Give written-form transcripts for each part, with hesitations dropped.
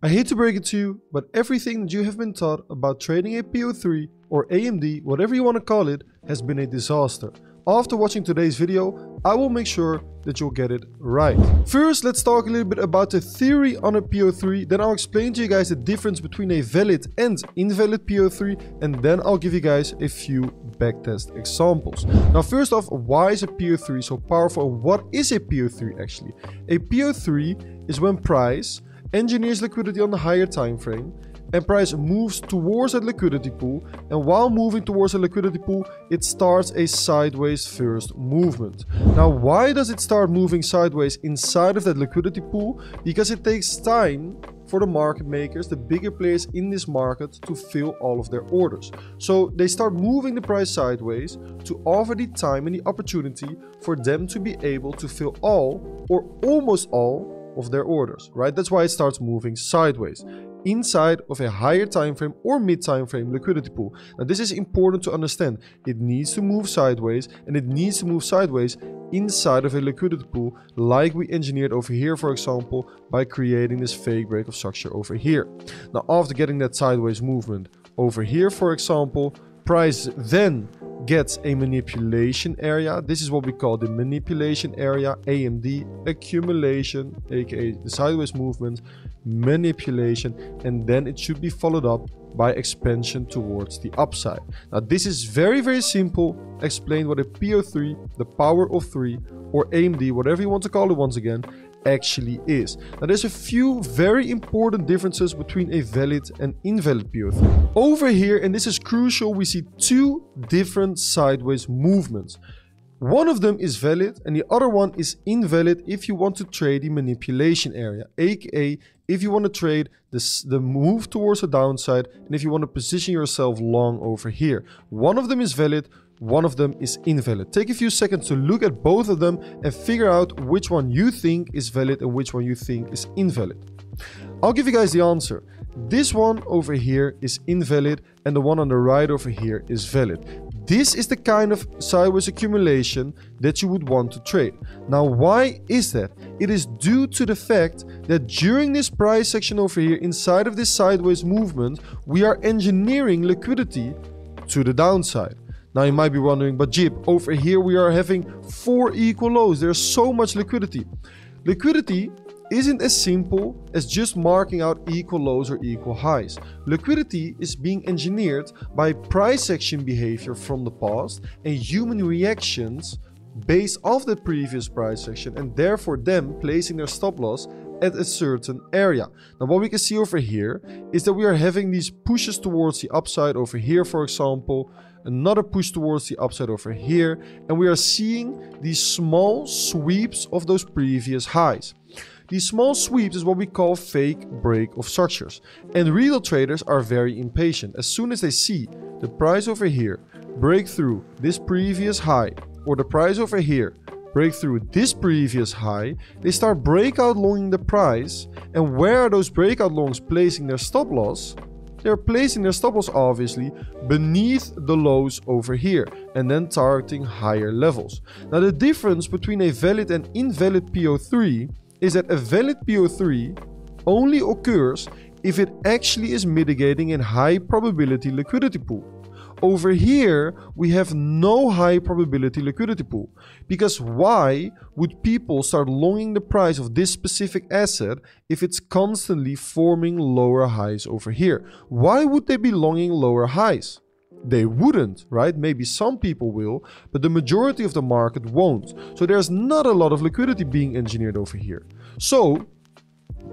I hate to break it to you, but everything that you have been taught about trading a PO3 or AMD, whatever you want to call it, has been a disaster. After watching today's video, I will make sure that you'll get it right. First, let's talk a little bit about the theory on a PO3, then I'll explain to you guys the difference between a valid and invalid PO3, and then I'll give you guys a few backtest examples. Now, first off, why is a PO3 so powerful and what is a PO3 actually? A PO3 is when price engineers liquidity on the higher time frame and price moves towards that liquidity pool, and while moving towards a liquidity pool, it starts a sideways first movement. Now, why does it start moving sideways inside of that liquidity pool? Because it takes time for the market makers, the bigger players in this market, to fill all of their orders. So they start moving the price sideways to offer the time and the opportunity for them to be able to fill all or almost all of their orders, right? That's why it starts moving sideways inside of a higher time frame or mid time frame liquidity pool. Now, this is important to understand. It needs to move sideways, and it needs to move sideways inside of a liquidity pool, like we engineered over here, for example, by creating this fake break of structure over here. Now, after getting that sideways movement over here, for example, price then gets a manipulation area. This is what we call the manipulation area, AMD, accumulation, aka the sideways movement, manipulation, and then it should be followed up by expansion towards the upside. Now, this is very, very simple. Explain what a PO3, the power of 3, or AMD, whatever you want to call it once again, actually is. Now, there's a few very important differences between a valid and invalid PO3. Over here, and this is crucial, we see two different sideways movements. One of them is valid and the other one is invalid if you want to trade the manipulation area, aka if you want to trade the move towards the downside and if you want to position yourself long over here. One of them is valid, one of them is invalid. Take a few seconds to look at both of them and figure out which one you think is valid and which one you think is invalid. I'll give you guys the answer. This one over here is invalid and the one on the right over here is valid. This is the kind of sideways accumulation that you would want to trade. Now, why is that? It is due to the fact that during this price section over here, inside of this sideways movement, we are engineering liquidity to the downside. Now, you might be wondering, but Jip, over here we are having 4 equal lows. There's so much liquidity. Liquidity isn't as simple as just marking out equal lows or equal highs. Liquidity is being engineered by price action behavior from the past and human reactions based off the previous price action, and therefore them placing their stop loss at a certain area. Now, what we can see over here is that we are having these pushes towards the upside over here, for example, another push towards the upside over here, and we are seeing these small sweeps of those previous highs. These small sweeps is what we call fake break of structures, and retail traders are very impatient. As soon as they see the price over here break through this previous high, or the price over here break through this previous high, they start breakout longing the price. And where are those breakout longs placing their stop loss? They're placing their stop loss obviously beneath the lows over here and then targeting higher levels. Now, the difference between a valid and invalid PO3 is that a valid PO3 only occurs if it actually is mitigating a high probability liquidity pool. Over here, we have no high probability liquidity pool. Because why would people start longing the price of this specific asset if it's constantly forming lower highs over here? Why would they be longing lower highs? They wouldn't, right? Maybe some people will, but the majority of the market won't. So there's not a lot of liquidity being engineered over here. So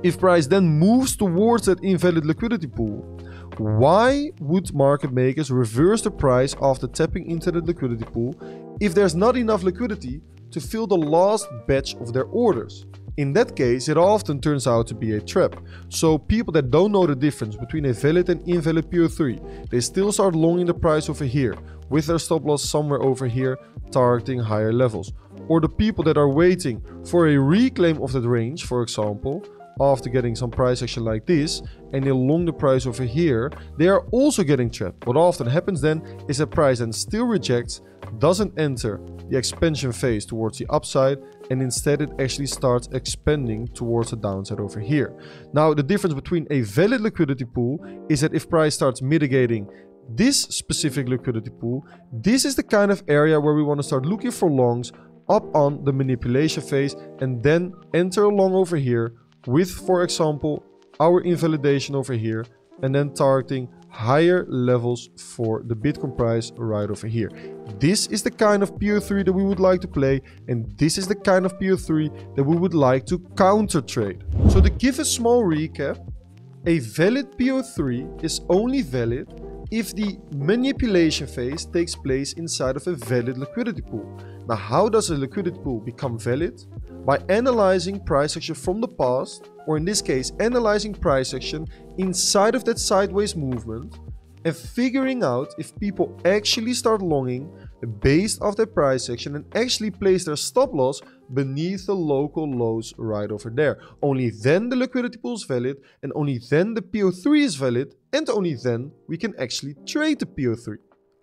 if price then moves towards that invalid liquidity pool, why would market makers reverse the price after tapping into the liquidity pool if there's not enough liquidity to fill the last batch of their orders? In that case, it often turns out to be a trap. So people that don't know the difference between a valid and invalid PO3, they still start longing the price over here with their stop loss somewhere over here, targeting higher levels. Or the people that are waiting for a reclaim of that range, for example, after getting some price action like this and along the price over here, they are also getting trapped. What often happens then is that price then still rejects, doesn't enter the expansion phase towards the upside, and instead it actually starts expanding towards the downside over here. Now, the difference between a valid liquidity pool is that if price starts mitigating this specific liquidity pool, this is the kind of area where we want to start looking for longs up on the manipulation phase and then enter along over here with, for example, our invalidation over here, and then targeting higher levels for the Bitcoin price right over here. This is the kind of PO3 that we would like to play, and this is the kind of PO3 that we would like to counter trade. So to give a small recap, a valid PO3 is only valid if the manipulation phase takes place inside of a valid liquidity pool. Now, how does a liquidity pool become valid? By analyzing price action from the past, or in this case, analyzing price action inside of that sideways movement and figuring out if people actually start longing based off their price action and actually place their stop loss beneath the local lows right over there. Only then the liquidity pool is valid, and only then the PO3 is valid, and only then we can actually trade the PO3.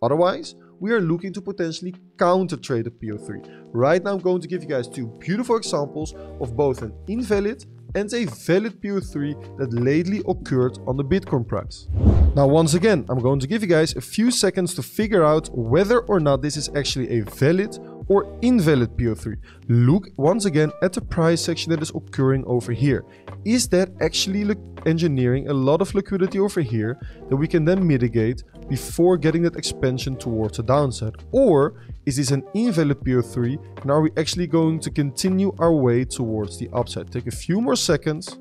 Otherwise, we are looking to potentially counter trade the PO3. Right now I'm going to give you guys two beautiful examples of both an invalid and a valid PO3 that lately occurred on the Bitcoin price. Now, once again, I'm going to give you guys a few seconds to figure out whether or not this is actually a valid or invalid PO3. Look once again at the price section that is occurring over here. Is that actually engineering a lot of liquidity over here that we can then mitigate before getting that expansion towards the downside? Or is this an invalid PO3 and are we actually going to continue our way towards the upside? Take a few more seconds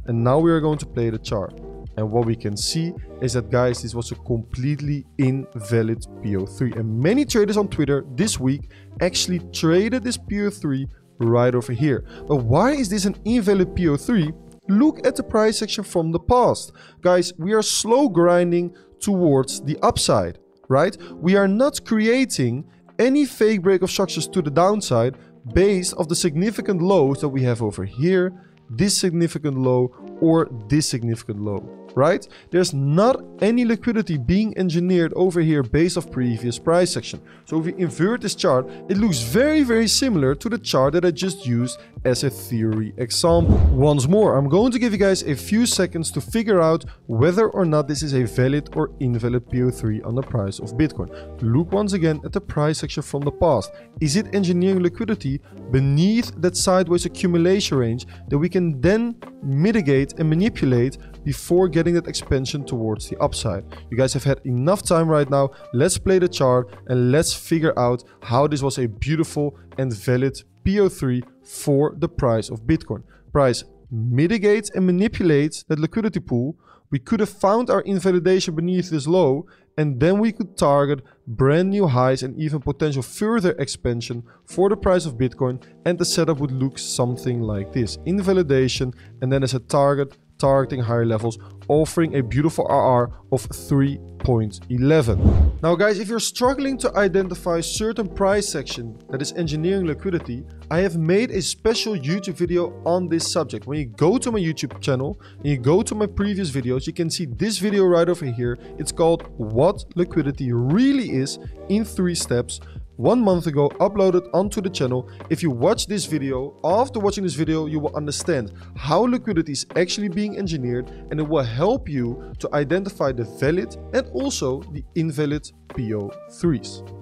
and now we are going to play the chart. And what we can see is that, guys, this was a completely invalid PO3. And many traders on Twitter this week actually traded this PO3 right over here. But why is this an invalid PO3? Look at the price action from the past. Guys, we are slow grinding towards the upside, right? We are not creating any fake break of structures to the downside based off the significant lows that we have over here, this significant low, or this significant low, right? There's not any liquidity being engineered over here based off previous price action. So if we invert this chart, it looks very, very similar to the chart that I just used as a theory example. Once more, I'm going to give you guys a few seconds to figure out whether or not this is a valid or invalid PO3 on the price of Bitcoin. Look once again at the price action from the past. Is it engineering liquidity beneath that sideways accumulation range that we can then mitigate and manipulate before getting that expansion towards the upside? You guys have had enough time right now. Let's play the chart and let's figure out how this was a beautiful and valid PO3 for the price of Bitcoin. Price mitigates and manipulates that liquidity pool. We could have found our invalidation beneath this low, and then we could target brand new highs and even potential further expansion for the price of Bitcoin, and the setup would look something like this. Invalidation, and then as a target, targeting higher levels, offering a beautiful RR of 3.11. Now guys, if you're struggling to identify certain price action that is engineering liquidity, I have made a special YouTube video on this subject. When you go to my YouTube channel and you go to my previous videos, you can see this video right over here. It's called What Liquidity Really Is in 3 Steps. 1 month ago, uploaded onto the channel. If you watch this video, after watching this video, you will understand how liquidity is actually being engineered, and it will help you to identify the valid and also the invalid PO3s.